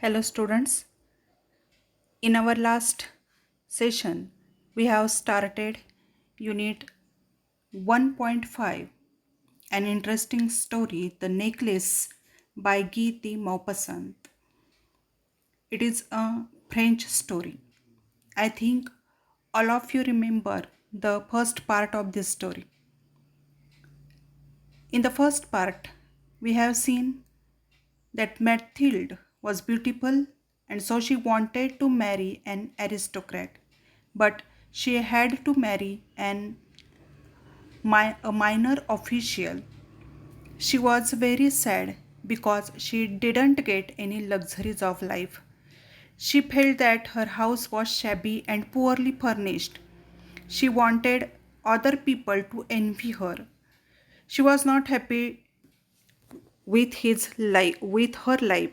Hello, students. In our last session, we have started Unit 1.5, an interesting story, The Necklace by Guy de Maupassant. It is a French story. I think all of you remember the first part of this story. In the first part, we have seen that Mathilde was beautiful and so she wanted to marry an aristocrat. But she had to marry a minor official. She was very sad because she didn't get any luxuries of life. She felt that her house was shabby and poorly furnished. She wanted other people to envy her. She was not happy with her life.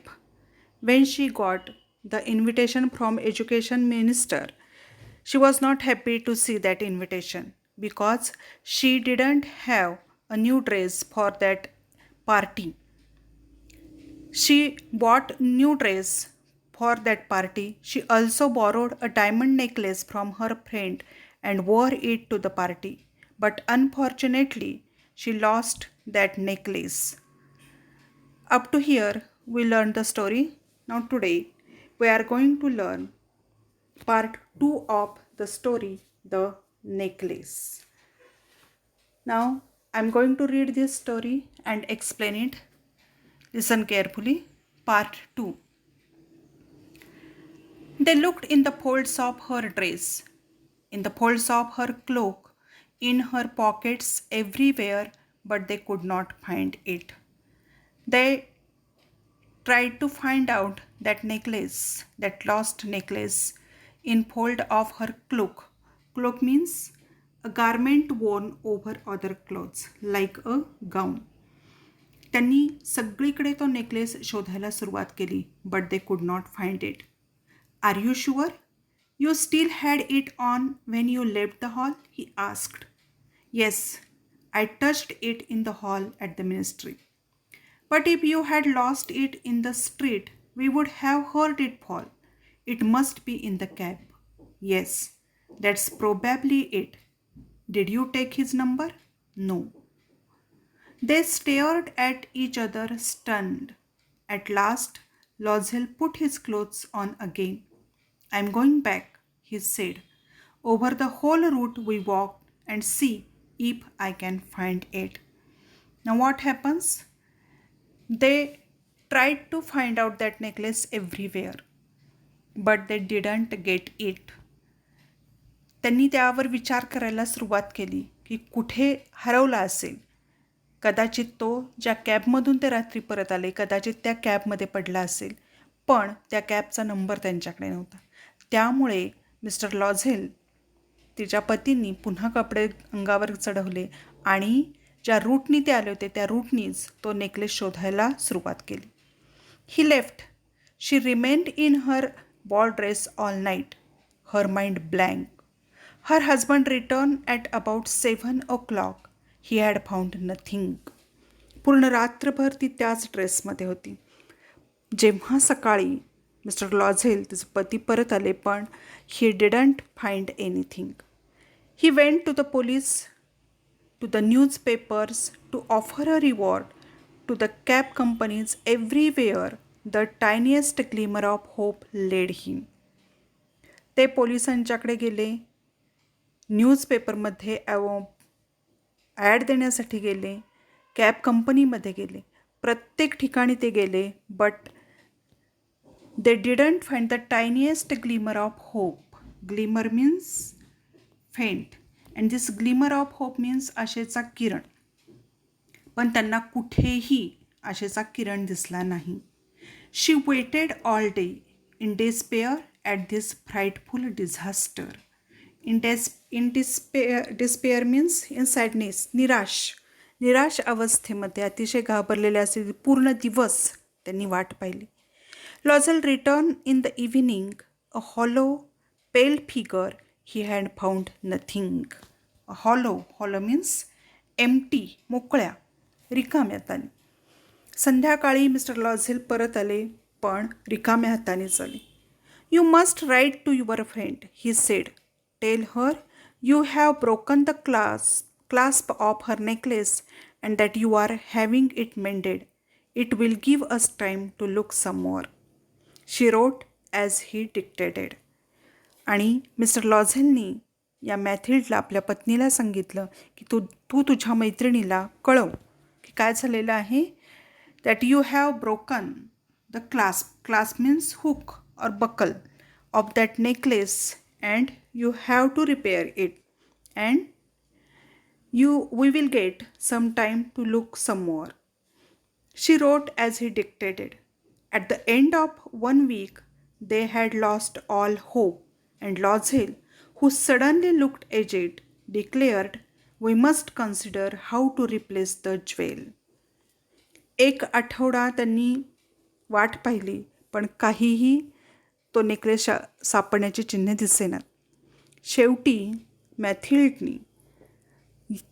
When she got the invitation from education minister, she was not happy to see that invitation because she didn't have a new dress for that party. She bought new dress for that party. She also borrowed a diamond necklace from her friend and wore it to the party. But unfortunately, she lost that necklace. Up to here, we learned the story. Now, today, we are going to learn part 2 of the story, The Necklace. Now, I'm going to read this story and explain it. Listen carefully. Part 2. They looked in the folds of her dress, in the folds of her cloak, in her pockets, everywhere, but they could not find it. They tried to find out that lost necklace, in fold of her cloak. Cloak means a garment worn over other clothes, like a gown. त्यांनी सगळीकडे तो necklace शोधायला सुरुवात केली, but they could not find it. Are you sure? You still had it on when you left the hall? He asked. Yes, I touched it in the hall at the ministry. But if you had lost it in the street, we would have heard it fall. It must be in the cab. Yes, that's probably it. Did you take his number? No. They stared at each other, stunned. At last, Lozel put his clothes on again. I'm going back, he said. Over the whole route we walked and see if I can find it. Now what happens? They tried to find out that necklace everywhere, but they didn't get it. त्यांनी त्यावर विचार करायला सुरुवात केली की कुठे हरवला असेल. कदाचित तो ज्या कॅबमधून ते रात्री परत आले, कदाचित त्या कॅबमध्ये पडला असेल, पण त्या कॅबचा नंबर त्यांच्याकडे नव्हता. त्यामुळे मिस्टर लॉझेल तिच्या पतींनी पुन्हा कपडे अंगावर चढवले आणि ज्या रूटनी ते आले होते त्या रूटनीच तो नेकलेस शोधायला सुरुवात केली. He left. She remained in her ball dress all night, her mind blank. Her husband return at about 7 o'clock. He had found nothing. पूर्ण रात्रभर ती त्याच ड्रेसमध्ये होती. जेव्हा सकाळी मिस्टर लॉझेल तिचे पती परत आले, पण he didn't find anything. He went to the police, to the newspapers to offer a reward, to the cab companies. Everywhere the tiniest glimmer of hope led him. ते पोलिसांच्याकडे गेले, न्यूजपेपरमध्ये ॲड देण्यासाठी गेले, कॅब कंपनीमध्ये गेले, प्रत्येक ठिकाणी ते गेले, but they didn't find the tiniest glimmer of hope. Glimmer means faint, and this glimmer of hope means आशेचा किरण. पण त्यांना कुठेही आशेचा किरण दिसला नाही. She waited all day in despair at this frightful disaster. In despair means in sadness, निराश अवस्थेमध्ये अतिशय घाबरलेले असे पूर्ण दिवस त्यांनी वाट पाहिली. Lozel returned in the evening, a hollow, pale figure. He had found nothing. A hollow means empty, मोकळ्या, रिकाम्या. संध्याकाळी मिस्टर लॉझेल परत आले, पण रिकाम्या हाताने आली. "You must write to your friend," he said. "Tell her you have broken the clasp of her necklace and that you are having it mended. It will give us time to look some more." She wrote as he dictated. आणि mister लॉझेलनी या मॅथिल्डला आपल्या पत्नीला सांगितलं की तू तुझ्या मैत्रिणीला कळव की काय झालेलं आहे. That you have broken the clasp means hook और buckle of that necklace and you have to repair it and we will get some time to look some more. She wrote as he dictated. At the end of 1 week they had lost all hope and Lozelle, who suddenly looked aged, declared, "We must consider how to replace the jewel." 1 आठवडा त्यांनी वाट पाहिली पण काहीही तो necklace सापडण्याची चिन्हे दिसेनात. शेवटी मॅथिल्डनी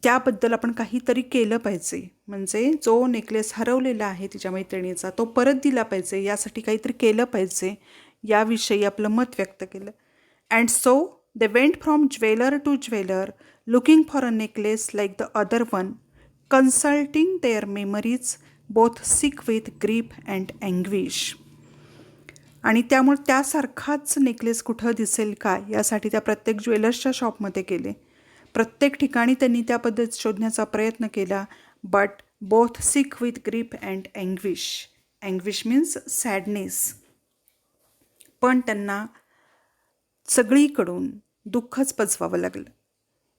त्याबद्दल आपण काहीतरी केलं पाहिजे, म्हणजे जो नेकलेस हरवलेला आहे तिच्या मैत्रिणीचा तो परत दिला पाहिजे, यासाठी काहीतरी केलं पाहिजे याविषयी आपलं मत व्यक्त केलं. And so they went from jeweller to jeweller looking for a necklace like the other one, consulting their memories both sick with grief and anguish. आणि त्यामुळे त्यासारखाच नेकलेस कुठं दिसेल का यासाठी त्या प्रत्येक ज्वेलर्सच्या शॉपमध्ये गेले. प्रत्येक ठिकाणी त्यांनी त्या पद्धत शोधण्याचा प्रयत्न केला. But both sick with grief and anguish. Anguish means sadness. पण त्यांना सगळीकडून दुःखच पचवावं लागलं.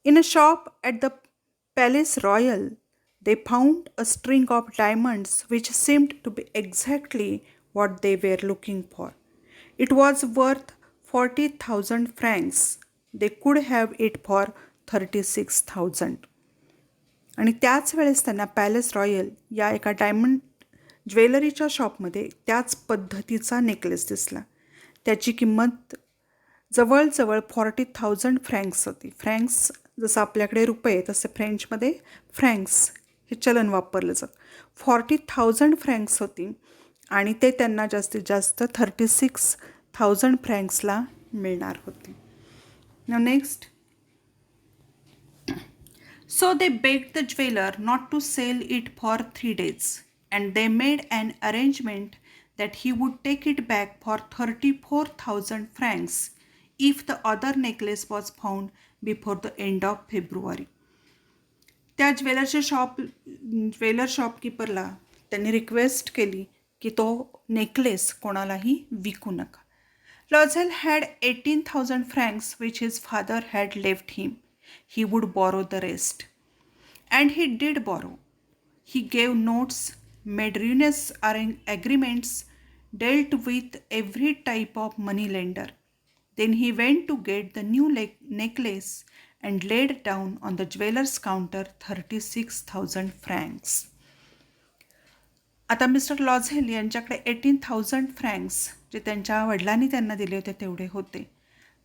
In a shop at the Palace Royal they found a string of diamonds which seemed to be exactly what they were looking for. It was worth 40,000 francs. They could have it for 36,000. आणि त्याच वेळेस त्यांना palace royal या एका diamond ज्वेलरीच्या शॉपमध्ये त्याच पद्धतीचा necklace दिसला. त्याची किंमत जवळजवळ 40,000 फ्रँक्स होती. फ्रँक्स जसं आपल्याकडे रुपये तसे फ्रेंचमध्ये फ्रँक्स हे चलन वापरलं जातं. 40,000 फ्रँक्स होती आणि ते त्यांना जास्तीत जास्त 36,000 फ्रँक्सला मिळणार होते. Now next. So they begged the jeweller not to sell it for 3 days and they made an arrangement that he would take it back for 34,000 francs if the other necklace was found before the end of February. त्या jeweller शॉपकीपरला त्यांनी request केली की तो necklace कोणालाही विकू नका. Loisel had 18,000 francs which his father had left him. He would borrow the rest. And he did borrow. He gave notes, made ruinous agreements, dealt with every type of money lender. Then he went to get the new necklace and laid down on the jeweler's counter 36,000 francs. आता mister लॉझेल यांच्याकडे 18,000 francs जे त्यांच्या वडिलांनी त्यांना दिले होते तेवढे होते.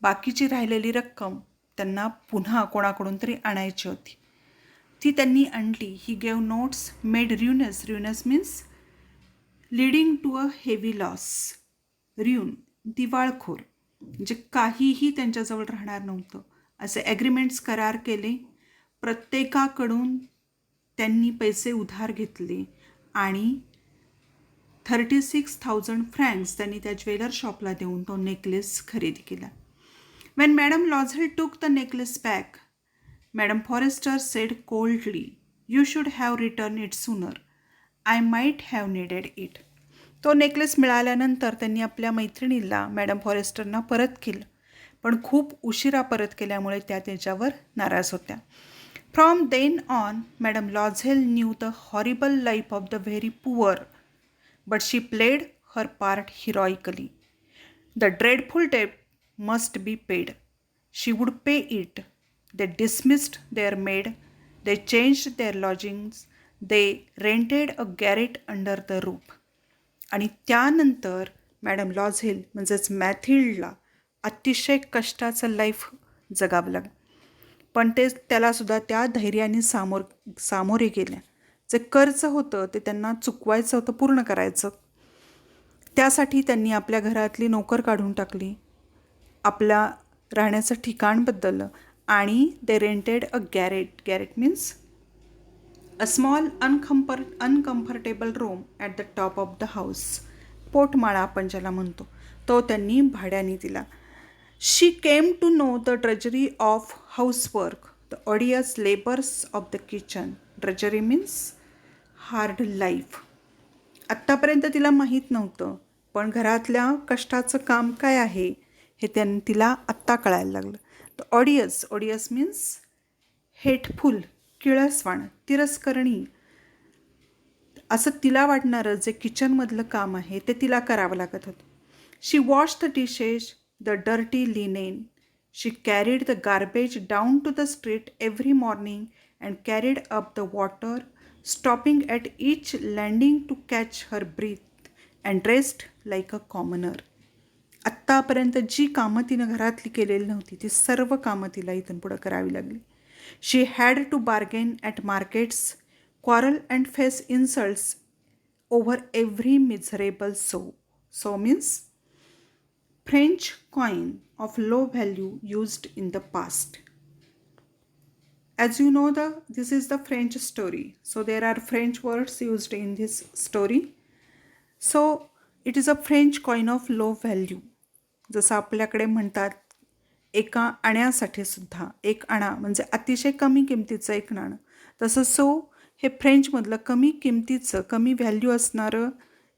बाकीची राहिलेली रक्कम त्यांना पुन्हा कोणाकडून तरी आणायची होती. ती त्यांनी आणली. He gave notes, made ruinous means leading to a heavy loss. Ruin दिवाळखोर म्हणजे काहीही त्यांच्याजवळ राहणार नव्हतं असे ॲग्रीमेंट्स करार केले. प्रत्येकाकडून त्यांनी पैसे उधार घेतले आणि 36,000 फ्रँक्स त्यांनी त्या ज्वेलर शॉपला देऊन तो नेकलेस खरेदी केला. Wien madam Loisel took the necklace back, madam Forestier said coldly, "you should have return it sooner. I might have needed it." तो नेकलेस मिळाल्यानंतर त्यांनी आपल्या मैत्रिणीला मॅडम फॉरेस्टरना परत केलं, पण खूप उशिरा परत केल्यामुळे त्या त्याच्यावर नाराज होत्या. From then on madam Loisel knew the horrible life of the very poor, but she played her part heroically. The dreadful debt must be paid. She would pay it. They dismissed their maid. They changed their lodgings. They rented a garret under the roof. आणि त्यानंतर madam लॉझेल म्हणजेच मॅथिल्डला अतिशय कष्टाचं life जगावं लागलं. पण त्यालासुद्धा त्या धैर्याने सामोरे गेल्या. जे कर्ज होतं ते त्यांना चुकवायचं होतं, पूर्ण करायचं. त्यासाठी त्यांनी आपल्या घरातली नोकर काढून टाकली, आपल्या राहण्याचं ठिकाण बदललं आणि they rented a garret. Garret means a small uncomfortable room at the top of the house. पोटमाळा आपण ज्याला म्हणतो तो त्यांनी भाड्याने दिला. She came to know the drudgery of housework, the odious labours of the kitchen. Drudgery means hard life. आत्तापर्यंत तिला माहीत नव्हतं, पण घरातल्या कष्टाचं काम काय आहे हे त्यांनी तिला आत्ता कळायला लागलं. द ऑडियस मीन्स हेटफुल, किळसवाण, तिरस्करणी असं तिला वाटणारं जे किचनमधलं काम आहे ते तिला करावं लागत होतं. She wash the dishes, the dirty linen. She carried the garbage down to the street every morning and carried up the water, stopping at each landing to catch her breath and rest like a commoner. आत्तापर्यंत जी कामं तिनं घरातली केलेली नव्हती ती सर्व कामं तिला इथून पुढं करावी लागली. She had to bargain at markets, quarrel and face insults over every miserable sou. Sou means French coin of low value used in the past. As you know, this is the French story. So there are French words used in this story. So it is a French coin of low value. जसं आपल्याकडे म्हणतात एका आण्यासाठी सुद्धा एक आणा म्हणजे अतिशय कमी किमतीचं एक नाणं, तसं सो हे फ्रेंचमधलं कमी किमतीचं कमी व्हॅल्यू असणारं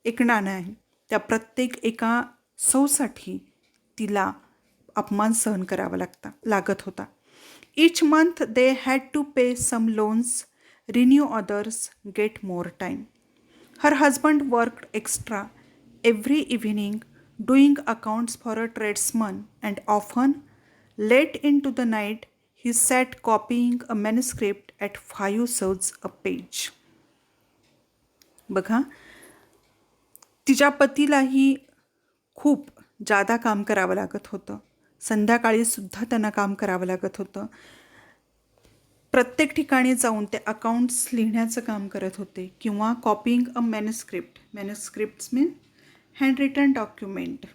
एक नाणं आहे. त्या प्रत्येक एका सौसाठी तिला अपमान सहन करावा लागत होता. Each month they had to pay some loans, renew others, get more time. Her husband worked extra every evening doing accounts for a tradesman and often late into the night he sat copying a manuscript at 5 sous a page. बघा, तिच्या पतीलाही खूप जादा काम करावं लागत होतं. संध्याकाळी सुद्धा त्यांना काम करावं लागत होतं. प्रत्येक ठिकाणी जाऊन ते अकाउंट्स लिहिण्याचं काम करत होते किंवा कॉपिंग अ मॅन्युस्क्रिप्ट. मॅन्युस्क्रिप्ट्स मीन हँड रिटन डॉक्युमेंट,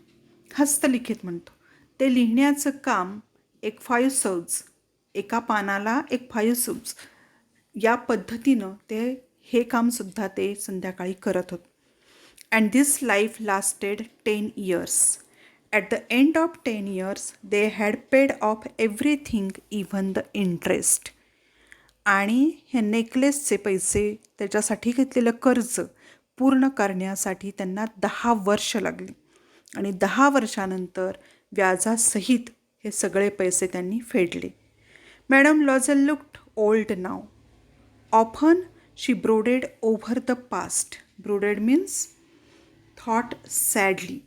हस्तलिखित म्हणतो, ते लिहिण्याचं काम एक 5 सौज, एका पानाला एक 5 सौज या पद्धतीनं ते हे कामसुद्धा ते संध्याकाळी करत होते. And this life lasted 10 years. At the end of 10 years they had paid of everything even the interest. आणि हे नेकलेसचे पैसे, त्याच्यासाठी घेतलेलं कर्ज पूर्ण करण्यासाठी त्यांना 10 वर्ष लागली आणि 10 वर्षानंतर व्याजासहित हे सगळे पैसे त्यांनी फेडले. Madam Loisel looked old now. Often she brooded over the past. Brooded means thought sadly.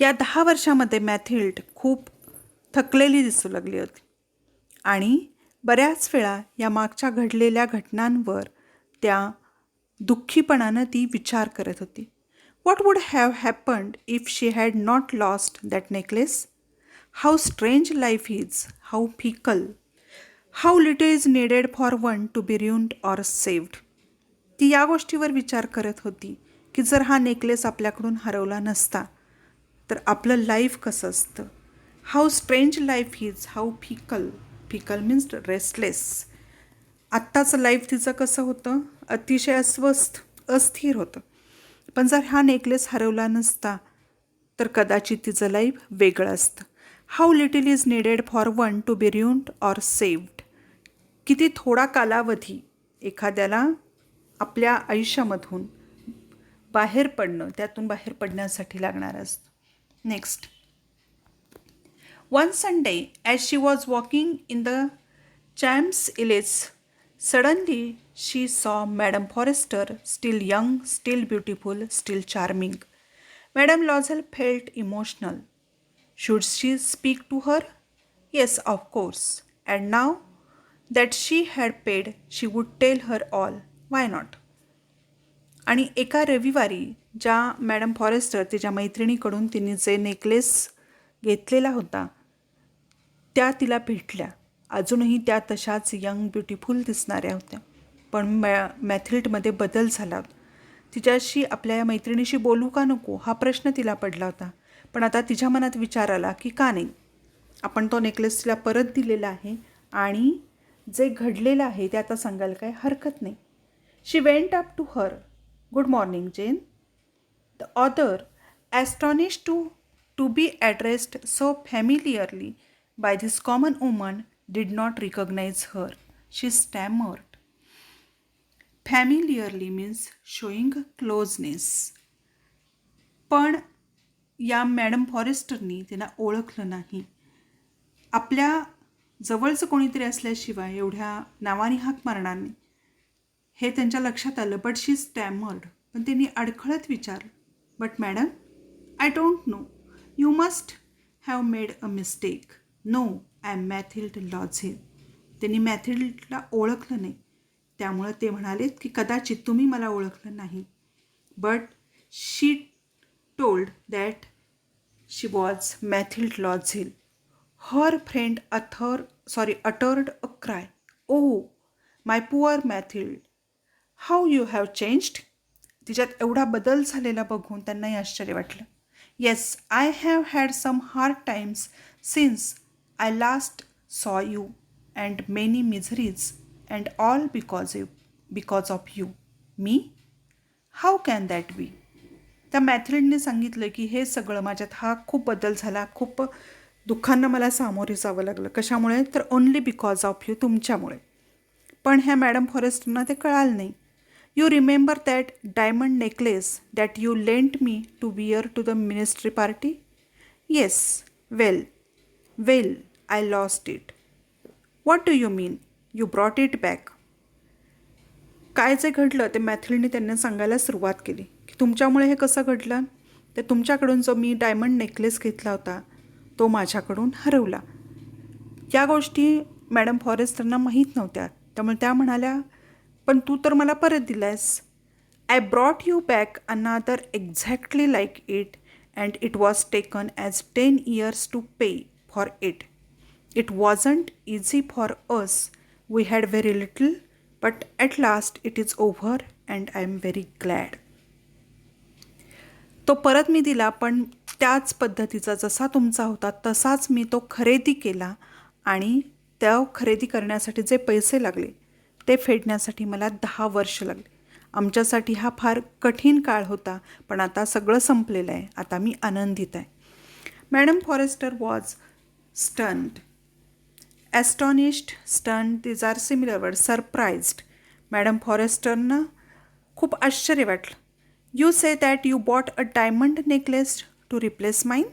या 10 वर्षामध्ये मॅथिल्ड खूप थकलेली दिसू लागली होती आणि बऱ्याच वेळा या मागच्या घडलेल्या घटनांवर त्या दुःखीपणानं ती विचार करत होती. What would have happened if she had not lost that necklace? How strange life is, how fickle, how little is needed for one to be ruined or saved. ती या गोष्टीवर विचार करत होती की जर हा नेकलेस आपल्याकडून हरवला नसता तर आपलं लाईफ कसं असतं. How strange life is, how fickle. Fickle means restless. आत्ताचं लाईफ तिचं कसं होतं, अतिशय अस्थिर होतं. पण जर हा नेकलेस हरवला नसता तर कदाचित तिचं लाईफ वेगळं असतं. How little is needed for one to be ruined or saved. किती थोडा कालावधी एखाद्याला आपल्या आयुष्यामधून बाहेर पडणं, त्यातून बाहेर पडण्यासाठी लागणार असतं. Next. One Sunday, as she was walking in the Champs-Élysées, suddenly she saw Madame Forrester, still young, still beautiful, still charming. Madame Loisel felt emotional. Should she speak to her? Yes, of course. And now that she had paid, she would tell her all. Why not? आणि एका रविवारी ज्या madam forester तिच्या मैत्रिणीकडून तिने जे necklace घेतलेला होता त्या तिला भेटल्या. अजूनही त्या तशाच यंग ब्युटिफुल दिसणाऱ्या होत्या, पण मॅथिल्डमध्ये बदल झाला होता. तिच्याशी आपल्या या मैत्रिणीशी बोलू का नको हा प्रश्न तिला पडला होता. पण आता तिच्या मनात विचार आला की का नाही, आपण तो नेकलेस तिला परत दिलेला आहे आणि जे घडलेलं आहे ते आता सांगायला काही हरकत नाही. She went up to her. Good morning Jeanne. The other, astonished to be addressed so familiarly by this common woman, did not recognise her. She stammered. Familiarly means showing closeness. पण या मॅडम फॉरेस्टरनी त्यांना ओळखलं नाही. आपल्या जवळचं कोणीतरी असल्याशिवाय एवढ्या नावाने हाक मारणार नाही हे त्यांच्या लक्षात आलं. But she stammered. पण त्यांनी अडखळत विचारलं, but madam, I don't know. You must have made a mistake. No, I am Mathilde Loisel. त्यांनी मॅथिल्डला ओळखलं नाही. त्यामुळं ते म्हणालेत की कदाचित तुम्ही मला ओळखलं नाही. But she told that she was Mathilde Loisel. Her friend uttered a cry. Oh, my poor Mathilde, how you have changed. तिच्यात एवढा बदल झालेला बघून त्यांनाही आश्चर्य वाटलं. Yes, I have had some hard times since I last saw you and many miseries and all because of you. Me? How can that be. त्या मॅथिल्डने सांगितलं की हे सगळं माझ्यात हा खूप बदल झाला, खूप दुःखांना मला सामोरे जावं लागलं. कशामुळे? तर ओन्ली बिकॉज ऑफ यू, तुमच्यामुळे. पण ह्या मॅडम फॉरेस्टरना ते कळालं नाही. You remember that diamond necklace that you lent me to wear to the ministry party. Yes. Well, I lost it. What do you mean you brought it back. काय जे घडलं ते मॅथिल्डने त्यांना सांगायला सुरुवात केली की तुमच्यामुळे हे कसं घडलं. तर तुमच्याकडून जो मी डायमंड नेकलेस घेतला होता तो माझ्याकडून हरवला. या गोष्टी मॅडम फॉरेस्टरना माहीत नव्हत्या. त्यामुळे त्या म्हणाल्या, पण तू तर मला परत दिलायस. I brought you back another exactly like it and it was taken as 10 years to pay for it. It wasn't easy for us. We had very little, but at last it is over and I am very glad. तो परत मी दिला, पण त्याच पद्धतीचा जसा तुमचा होता तसाच मी तो खरेदी केला आणि त्या खरेदी करण्यासाठी जे पैसे लागले ते फेडण्यासाठी मला 10 वर्ष लागले. आमच्यासाठी हा फार कठीण काळ होता, पण आता सगळं संपलेलं आहे. आता मी आनंदित आहे. Madam Forestier was stunned. Astonished, stunned, these are similar word. Surprised. Madam फॉरेस्टरनं खूप आश्चर्य वाटलं. You say that you bought a diamond necklace to replace mine.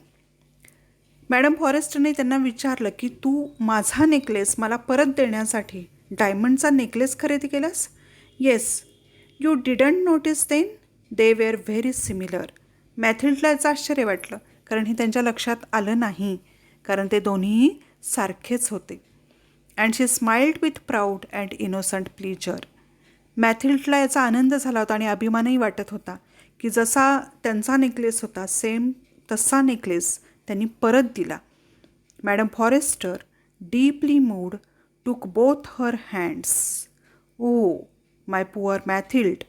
Madam फॉरेस्टरने त्यांना विचारलं की तू माझा नेकलेस मला परत देण्यासाठी डायमंडचा नेकलेस खरेदी केलास. Yes. You didn't notice then they were very similar. मॅथिल्डला याचं आश्चर्य वाटलं, कारण हे त्यांच्या लक्षात आलं नाही, कारण ते दोन्हीही सारखेच होते. And she smiled with proud and innocent pleasure. मॅथिल्डला याचा आनंद झाला होता आणि अभिमानही वाटत होता की जसा त्यांचा नेकलेस होता सेम तसा नेकलेस त्यांनी परत दिला. Madam Forestier, deeply moved, took both her hands. Oh my poor Mathilde,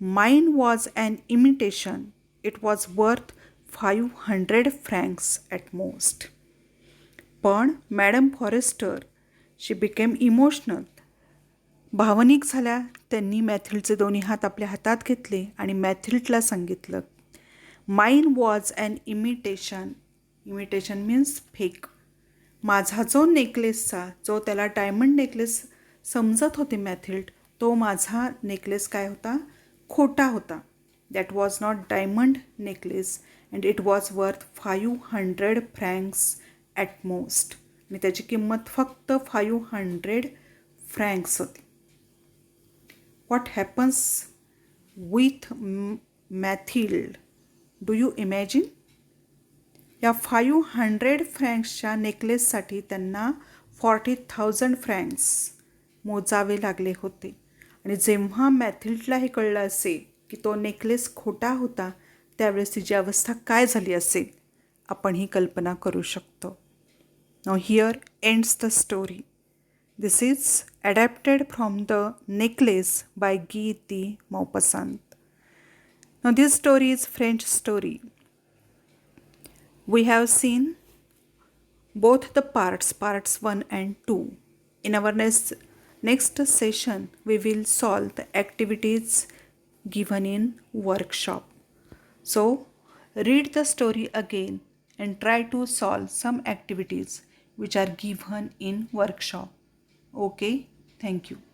mine was an imitation. It was worth 500 francs at most. पण madam Forestier, she became emotional. भावनिक झाल्या. त्यांनी मॅथिल्डचे दोन्ही हात आपल्या हातात घेतले आणि मॅथिल्डला सांगितलं, mine was an imitation. Imitation means fake. माझा जो नेकलेसचा, जो त्याला डायमंड नेकलेस समजत होते मॅथिल्ड, तो माझा नेकलेस काय होता? खोटा होता. That was not diamond necklace and it was worth 500 francs at most. आणि त्याची किंमत फक्त 500 francs होती. What happens with Mathilde? Do you imagine? या 500 francsच्या नेकलेससाठी त्यांना 40,000 francs मोजावे लागले होते. आणि जेव्हा मॅथिल्डला हे कळलं असेल की तो नेकलेस खोटा होता, त्यावेळेस तिची अवस्था काय झाली असेल आपण ही कल्पना करू शकतो. Now here ends the story. This is adapted from The Necklace by Geeti Maupassant. Now this story is French story. We have seen both the parts 1 and 2. In our next session, we will solve the activities given in workshop. So, read the story again and try to solve some activities which are given in workshop. Okay, thank you.